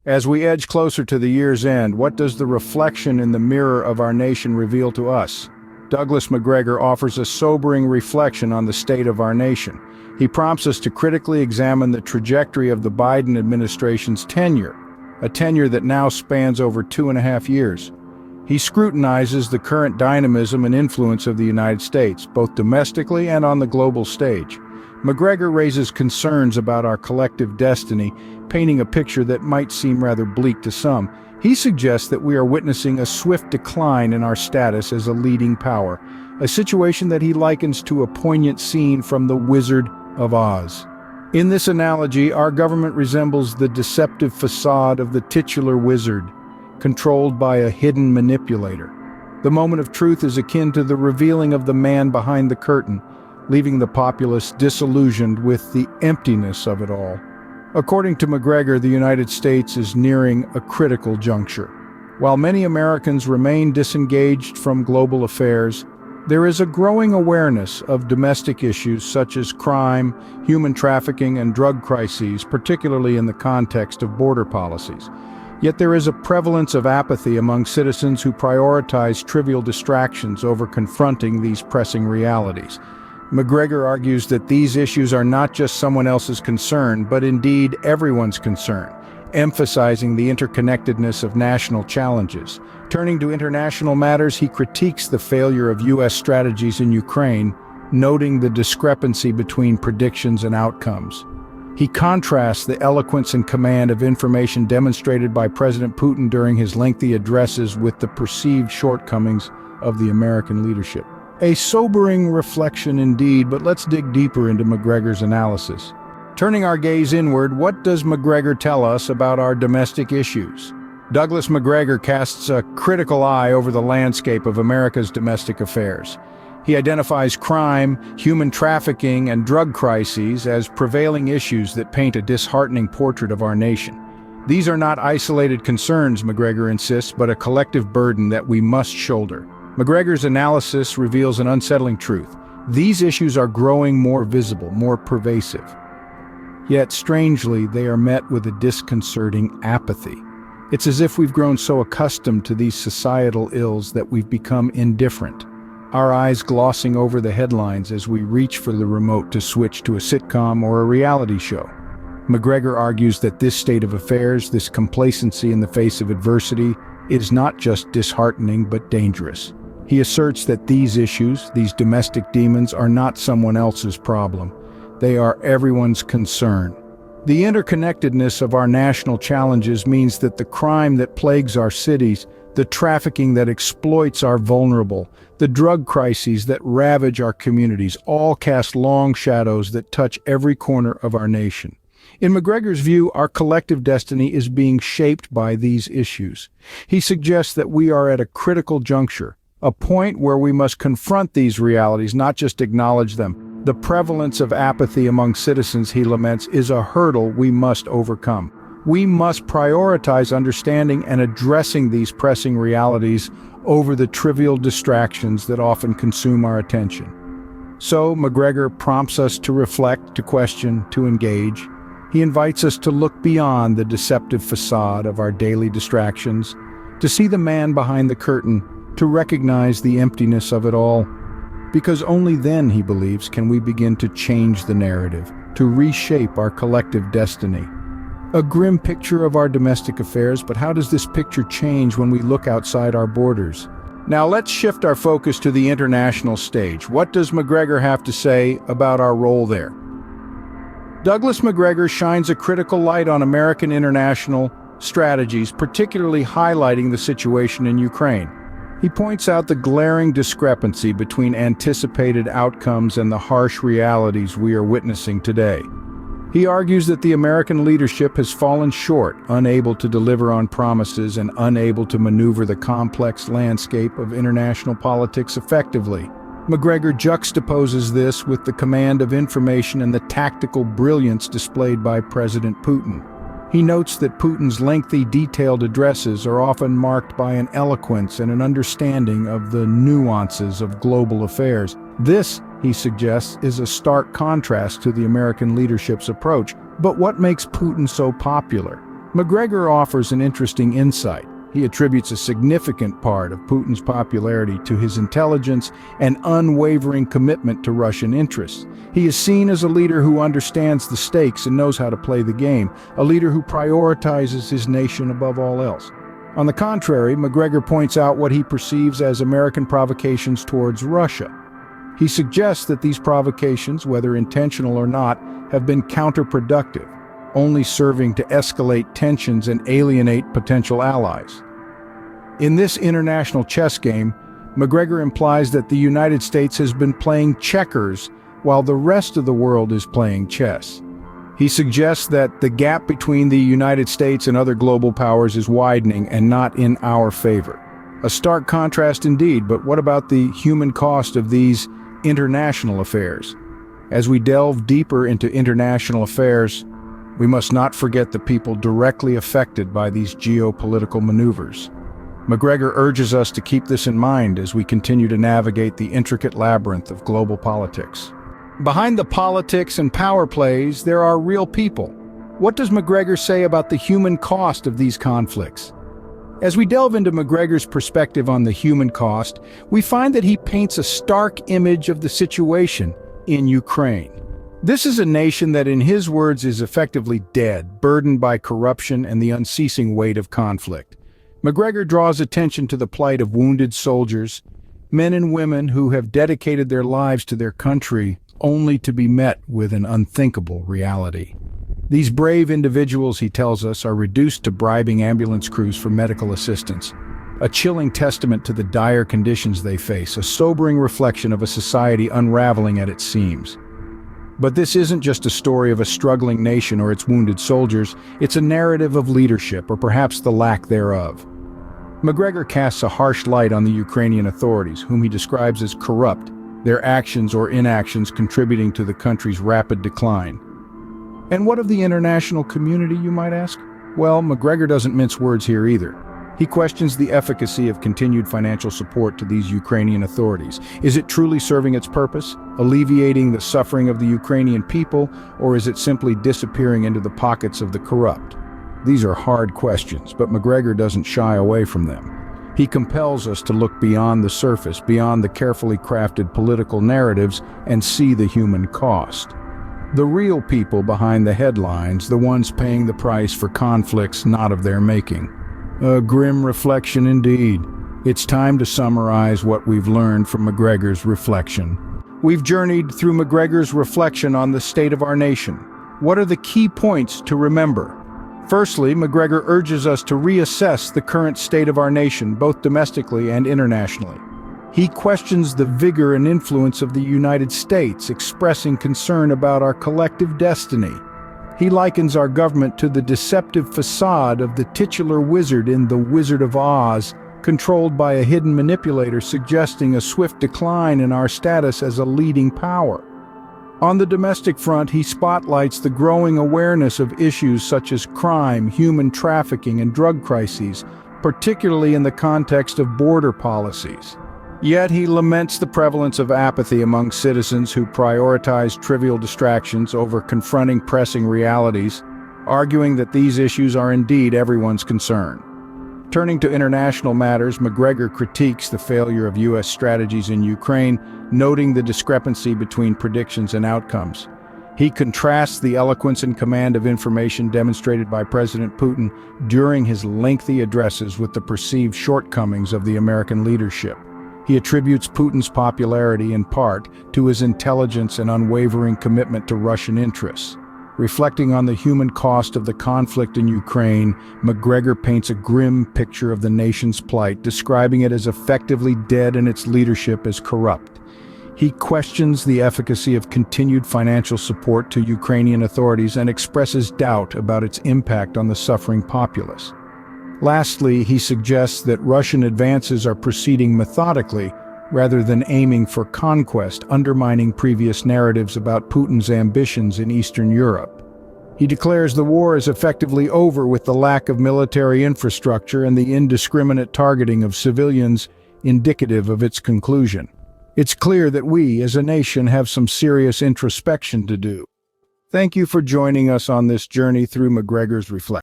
As we edge closer to the year's end, what does the reflection in the mirror of our nation reveal to us? Douglas Macgregor offers a sobering reflection on the state of our nation. He prompts us to critically examine the trajectory of the Biden administration's tenure, a tenure that now spans over 2.5 years. He scrutinizes the current dynamism and influence of the United States, both domestically and on the global stage. Macgregor raises concerns about our collective destiny, painting a picture that might seem rather bleak to some. He suggests that we are witnessing a swift decline in our status as a leading power, a situation that he likens to a poignant scene from The Wizard of Oz. In this analogy, our government resembles the deceptive facade of the titular wizard, controlled by a hidden manipulator. The moment of truth is akin to the revealing of the man behind the curtain, leaving the populace disillusioned with the emptiness of it all. According to Macgregor, the United States is nearing a critical juncture. While many Americans remain disengaged from global affairs, there is a growing awareness of domestic issues such as crime, human trafficking, and drug crises, particularly in the context of border policies. Yet there is a prevalence of apathy among citizens who prioritize trivial distractions over confronting these pressing realities. Macgregor argues that these issues are not just someone else's concern, but indeed everyone's concern, emphasizing the interconnectedness of national challenges. Turning to international matters, he critiques the failure of U.S. strategies in Ukraine, noting the discrepancy between predictions and outcomes. He contrasts the eloquence and command of information demonstrated by President Putin during his lengthy addresses with the perceived shortcomings of the American leadership. A sobering reflection indeed, but let's dig deeper into Macgregor's analysis. Turning our gaze inward, what does Macgregor tell us about our domestic issues? Douglas Macgregor casts a critical eye over the landscape of America's domestic affairs. He identifies crime, human trafficking, and drug crises as prevailing issues that paint a disheartening portrait of our nation. These are not isolated concerns, Macgregor insists, but a collective burden that we must shoulder. Macgregor's analysis reveals an unsettling truth. These issues are growing more visible, more pervasive. Yet, strangely, they are met with a disconcerting apathy. It's as if we've grown so accustomed to these societal ills that we've become indifferent, our eyes glossing over the headlines as we reach for the remote to switch to a sitcom or a reality show. Macgregor argues that this state of affairs, this complacency in the face of adversity, is not just disheartening but dangerous. He asserts that these issues, these domestic demons, are not someone else's problem. They are everyone's concern. The interconnectedness of our national challenges means that the crime that plagues our cities, the trafficking that exploits our vulnerable, the drug crises that ravage our communities, all cast long shadows that touch every corner of our nation. In Macgregor's view, our collective destiny is being shaped by these issues. He suggests that we are at a critical juncture, a point where we must confront these realities, not just acknowledge them. The prevalence of apathy among citizens, he laments, is a hurdle we must overcome. We must prioritize understanding and addressing these pressing realities over the trivial distractions that often consume our attention. So, Macgregor prompts us to reflect, to question, to engage. He invites us to look beyond the deceptive facade of our daily distractions, to see the man behind the curtain, to recognize the emptiness of it all. Because only then, he believes, can we begin to change the narrative, to reshape our collective destiny. A grim picture of our domestic affairs, but how does this picture change when we look outside our borders? Now let's shift our focus to the international stage. What does Macgregor have to say about our role there? Douglas Macgregor shines a critical light on American international strategies, particularly highlighting the situation in Ukraine. He points out the glaring discrepancy between anticipated outcomes and the harsh realities we are witnessing today. He argues that the American leadership has fallen short, unable to deliver on promises and unable to maneuver the complex landscape of international politics effectively. Macgregor juxtaposes this with the command of information and the tactical brilliance displayed by President Putin. He notes that Putin's lengthy, detailed addresses are often marked by an eloquence and an understanding of the nuances of global affairs. This, he suggests, is a stark contrast to the American leadership's approach. But what makes Putin so popular? Macgregor offers an interesting insight. He attributes a significant part of Putin's popularity to his intelligence and unwavering commitment to Russian interests. He is seen as a leader who understands the stakes and knows how to play the game, a leader who prioritizes his nation above all else. On the contrary, Macgregor points out what he perceives as American provocations towards Russia. He suggests that these provocations, whether intentional or not, have been counterproductive, only serving to escalate tensions and alienate potential allies. In this international chess game, Macgregor implies that the United States has been playing checkers while the rest of the world is playing chess. He suggests that the gap between the United States and other global powers is widening and not in our favor. A stark contrast indeed, but what about the human cost of these international affairs? As we delve deeper into international affairs, we must not forget the people directly affected by these geopolitical maneuvers. Macgregor urges us to keep this in mind as we continue to navigate the intricate labyrinth of global politics. Behind the politics and power plays, there are real people. What does Macgregor say about the human cost of these conflicts? As we delve into Macgregor's perspective on the human cost, we find that he paints a stark image of the situation in Ukraine. This is a nation that, in his words, is effectively dead, burdened by corruption and the unceasing weight of conflict. Macgregor draws attention to the plight of wounded soldiers, men and women who have dedicated their lives to their country only to be met with an unthinkable reality. These brave individuals, he tells us, are reduced to bribing ambulance crews for medical assistance, a chilling testament to the dire conditions they face, a sobering reflection of a society unraveling at its seams. But this isn't just a story of a struggling nation or its wounded soldiers, it's a narrative of leadership, or perhaps the lack thereof. Macgregor casts a harsh light on the Ukrainian authorities, whom he describes as corrupt, their actions or inactions contributing to the country's rapid decline. And what of the international community, you might ask? Well, Macgregor doesn't mince words here either. He questions the efficacy of continued financial support to these Ukrainian authorities. Is it truly serving its purpose, alleviating the suffering of the Ukrainian people, or is it simply disappearing into the pockets of the corrupt? These are hard questions, but Macgregor doesn't shy away from them. He compels us to look beyond the surface, beyond the carefully crafted political narratives, and see the human cost. The real people behind the headlines, the ones paying the price for conflicts not of their making. A grim reflection indeed. It's time to summarize what we've learned from Macgregor's reflection. We've journeyed through Macgregor's reflection on the state of our nation. What are the key points to remember? Firstly, Macgregor urges us to reassess the current state of our nation, both domestically and internationally. He questions the vigor and influence of the United States, expressing concern about our collective destiny. He likens our government to the deceptive facade of the titular wizard in The Wizard of Oz, controlled by a hidden manipulator, suggesting a swift decline in our status as a leading power. On the domestic front, he spotlights the growing awareness of issues such as crime, human trafficking, and drug crises, particularly in the context of border policies. Yet he laments the prevalence of apathy among citizens who prioritize trivial distractions over confronting pressing realities, arguing that these issues are indeed everyone's concern. Turning to international matters, Macgregor critiques the failure of U.S. strategies in Ukraine, noting the discrepancy between predictions and outcomes. He contrasts the eloquence and command of information demonstrated by President Putin during his lengthy addresses with the perceived shortcomings of the American leadership. He attributes Putin's popularity in part to his intelligence and unwavering commitment to Russian interests. Reflecting on the human cost of the conflict in Ukraine, Macgregor paints a grim picture of the nation's plight, describing it as effectively dead and its leadership as corrupt. He questions the efficacy of continued financial support to Ukrainian authorities and expresses doubt about its impact on the suffering populace. Lastly, he suggests that Russian advances are proceeding methodically rather than aiming for conquest, undermining previous narratives about Putin's ambitions in Eastern Europe. He declares the war is effectively over with the lack of military infrastructure and the indiscriminate targeting of civilians indicative of its conclusion. It's clear that we, as a nation, have some serious introspection to do. Thank you for joining us on this journey through Macgregor's reflection.